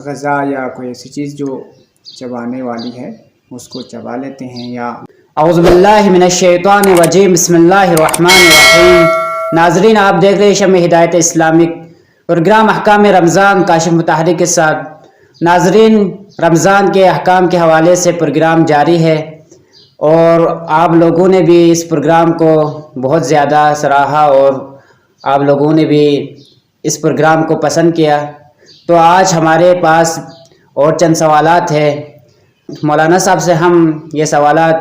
غذا یا کوئی ایسی چیز جو چبانے والی ہے اس کو چبا لیتے ہیں یا اعوذ باللہ من الشیطان الرجیم، بسم اللہ الرحمن الرحیم۔ ناظرین، آپ دیکھ رہے ہیں شمع ہدایت اسلامک پروگرام احکام رمضان کاشف مطہری کے ساتھ۔ ناظرین، رمضان کے احکام کے حوالے سے پروگرام جاری ہے اور آپ لوگوں نے بھی اس پروگرام کو بہت زیادہ سراہا اور آپ لوگوں نے بھی اس پروگرام کو پسند کیا۔ تو آج ہمارے پاس اور چند سوالات ہیں، مولانا صاحب سے ہم یہ سوالات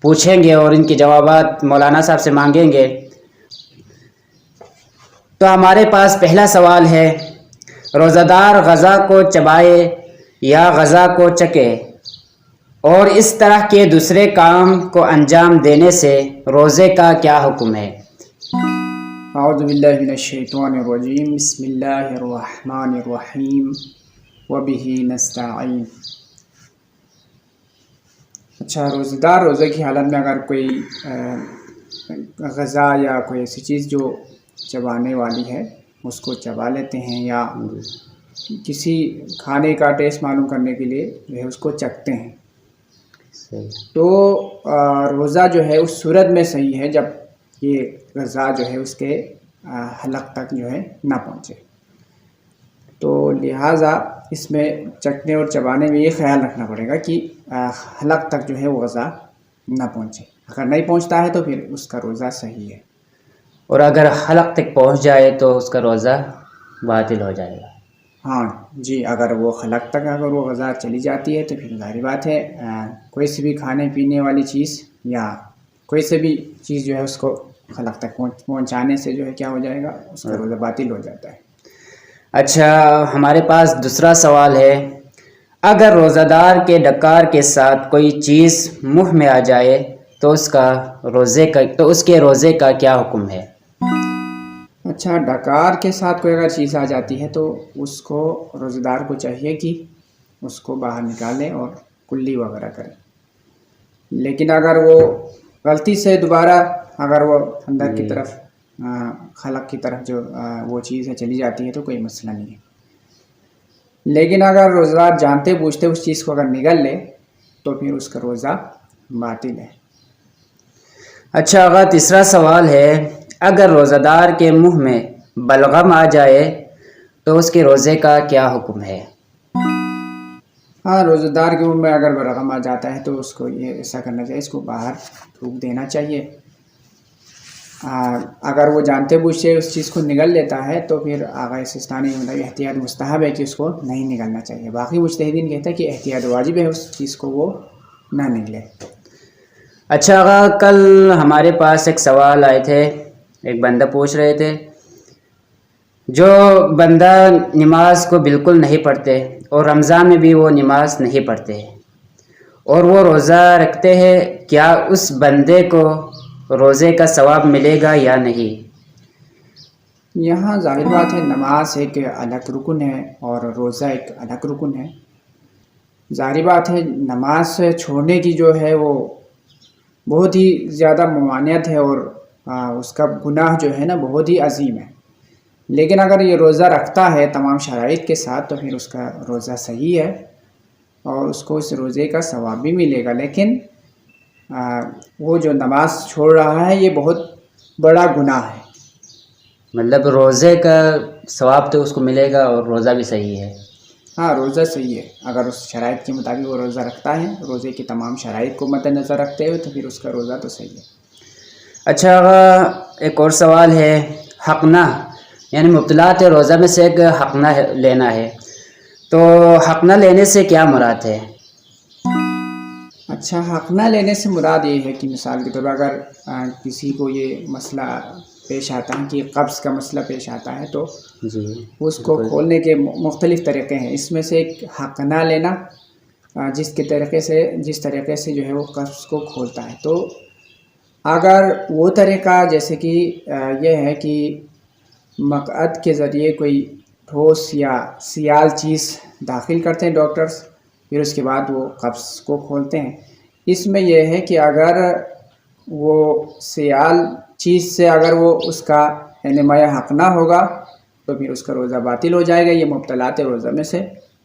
پوچھیں گے اور ان کے جوابات مولانا صاحب سے مانگیں گے۔ تو ہمارے پاس پہلا سوال ہے، روزہ دار غذا کو چبائے یا غذا کو چکے اور اس طرح کے دوسرے کام کو انجام دینے سے روزے کا کیا حکم ہے؟ اعوذ باللہ من الشیطان الرجیم، بسم اللہ الرحمن الرحیم وبہ نستعین۔ اچھا، روزہ دار روزے کی حالت میں اگر کوئی غذا یا کوئی ایسی چیز جو چبانے والی ہے اس کو چبا لیتے ہیں یا کسی کھانے کا ٹیسٹ معلوم کرنے کے لیے جو ہے اس کو چکھتے ہیں، تو روزہ جو ہے اس صورت میں صحیح ہے جب یہ غذا جو ہے اس کے حلق تک جو ہے نہ پہنچے۔ تو لہٰذا اس میں چکھنے اور چبانے میں یہ خیال رکھنا پڑے گا کہ حلق تک جو ہے وہ غذا نہ پہنچے۔ اگر نہیں پہنچتا ہے تو پھر اس کا روزہ صحیح ہے، اور اگر حلق تک پہنچ جائے تو اس کا روزہ باطل ہو جائے گا۔ ہاں جی، اگر وہ حلق تک اگر وہ غذا چلی جاتی ہے تو پھر ظاہر بات ہے کوئی سی بھی کھانے پینے والی چیز یا کوئی سے بھی چیز جو ہے اس کو حلق تک پہنچانے سے جو ہے کیا ہو جائے گا، اس کا روزہ باطل ہو جاتا ہے۔ اچھا، ہمارے پاس دوسرا سوال ہے، اگر روزہ دار کے ڈکار کے ساتھ کوئی چیز منہ میں آ جائے تو اس کے روزے کا کیا حکم ہے؟ اچھا، ڈکار کے ساتھ کوئی اگر چیز آ جاتی ہے تو اس کو روزہ دار کو چاہیے کہ اس کو باہر نکالے اور کلی وغیرہ کرے، لیکن اگر وہ غلطی سے دوبارہ اگر وہ اندر کی طرف حلق کی طرف جو وہ چیز ہے چلی جاتی ہے تو کوئی مسئلہ نہیں ہے، لیکن اگر روزہ دار جانتے بوجھتے اس چیز کو اگر نگل لے تو پھر اس کا روزہ باطل ہے۔ اچھا آغا، تیسرا سوال ہے، اگر روزہ دار کے منہ میں بلغم آ جائے تو اس کے روزے کا کیا حکم ہے؟ ہاں، روزہ دار کے منہ میں اگر بلغم آ جاتا ہے تو اس کو یہ ایسا کرنا چاہیے، اس کو باہر تھوک دینا چاہیے۔ اگر وہ جانتے بوجھتے اس چیز کو نگل لیتا ہے تو پھر آغا سستانی احتیاط مستحب ہے کہ اس کو نہیں نگلنا چاہیے۔ باقی مجتہدین کہتے ہیں کہ احتیاط واجب ہے، اس چیز کو وہ نہ نگلے۔ اچھا آغا، کل ہمارے پاس ایک سوال آئے تھے، ایک بندہ پوچھ رہے تھے، جو بندہ نماز کو بالکل نہیں پڑھتے اور رمضان میں بھی وہ نماز نہیں پڑھتے اور وہ روزہ رکھتے ہیں، کیا اس بندے کو روزے کا ثواب ملے گا یا نہیں؟ یہاں ظاہر بات ہے، نماز ایک الگ رکن ہے اور روزہ ایک الگ رکن ہے۔ ظاہر بات ہے نماز چھوڑنے کی جو ہے وہ بہت ہی زیادہ ممانعت ہے اور اس کا گناہ جو ہے نا بہت ہی عظیم ہے، لیکن اگر یہ روزہ رکھتا ہے تمام شرائط کے ساتھ تو پھر اس کا روزہ صحیح ہے اور اس کو اس روزے کا ثواب بھی ملے گا، لیکن وہ جو نماز چھوڑ رہا ہے یہ بہت بڑا گناہ ہے۔ مطلب روزے کا ثواب تو اس کو ملے گا اور روزہ بھی صحیح ہے؟ ہاں، روزہ صحیح ہے، اگر اس شرائط کے مطابق وہ روزہ رکھتا ہے، روزے کی تمام شرائط کو مد نظر رکھتے ہوئے، تو پھر اس کا روزہ تو صحیح ہے۔ اچھا آغا، ایک اور سوال ہے، حقنہ یعنی مبطلات روزہ میں سے ایک حقنہ لینا ہے، تو حقنہ لینے سے کیا مراد ہے؟ اچھا، حقنہ لینے سے مراد یہ ہے کہ مثال کے طور پر اگر کسی کو یہ مسئلہ پیش آتا ہے کہ قبض کا مسئلہ پیش آتا ہے تو جی، اس کو کھولنے کے مختلف طریقے ہیں، اس میں سے ایک حقنہ لینا جس طریقے سے جو ہے وہ قبض کو کھولتا ہے۔ تو اگر وہ طریقہ جیسے کہ یہ ہے کہ مقعد کے ذریعے کوئی ٹھوس یا سیال چیز داخل کرتے ہیں ڈاکٹرز، پھر اس کے بعد وہ قبض کو کھولتے ہیں، اس میں یہ ہے کہ اگر وہ سیال چیز سے اگر وہ اس کا یعنی مایا حقنہ ہوگا تو پھر اس کا روزہ باطل ہو جائے گا۔ یہ مبطلات روزہ میں سے